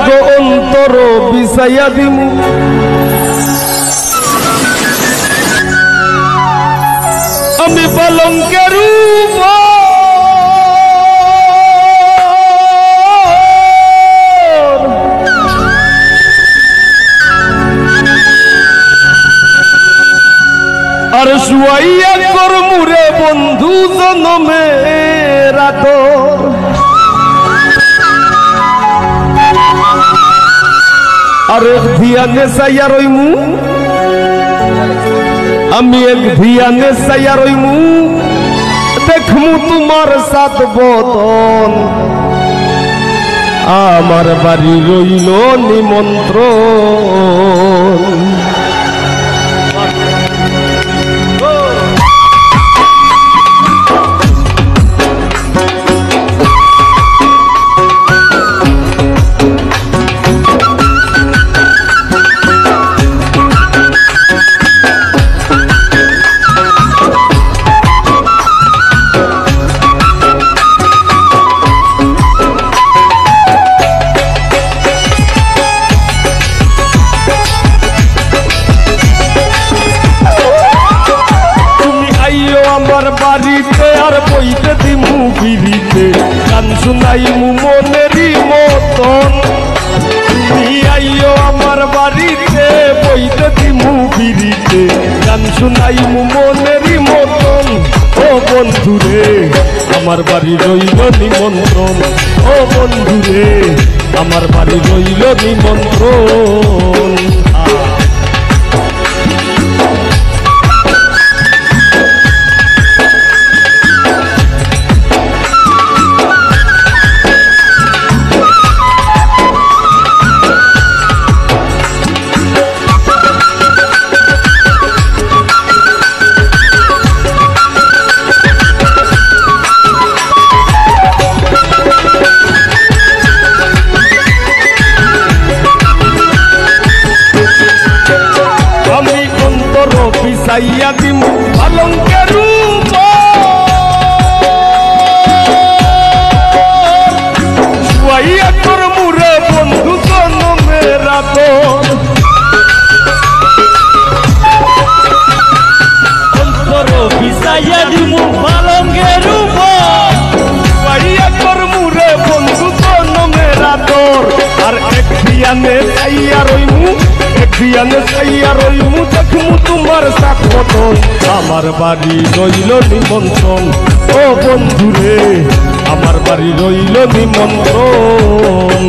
গো অন্তর বিছাইয়া দিমু আমি পালঙ্কের আর শুয়াইয়া করমুরে বন্ধু জনমের আদর আর এক ধিয়ানে চাইয়া রইমু আমি এক ধিয়ানে চাইয়া রইমু দেখমু তোমার সাত বদন আমার বাড়ি রইল নিমন্ত্রণ বাড়িতে আর বইতে দিমু বিড়িতে গান শুনাইমু মনেরই মতন তুমি আইও আমার বাড়িতে বইতে দিমু বিড়িতে গান শুনাইমু মনেরই মতন ও বন্ধুরে আমার বাড়ি রইল নিমন্ত্রণ ও বন্ধুরে আমার বাড়ি রইল নিমন্ত্রণ বিছাইয়া দিমু পালঙ্কের শুয়াইয়া করমুরে বন্ধু জনমের আদর অন্তর বিছাইয়া দিমু পালঙ্কের শুয়াইয়া করমুরে বন্ধু জনমের আদর আর এক ধিয়ানে চাইয়া রইমু ধিয়ানে চাইয়া রইমু দেখমু তোমার সাত বদন আমার বাড়ি রইল নিমন্ত্রণ ও বন্ধুরে আমার বাড়ি রইল নিমন্ত্রণ।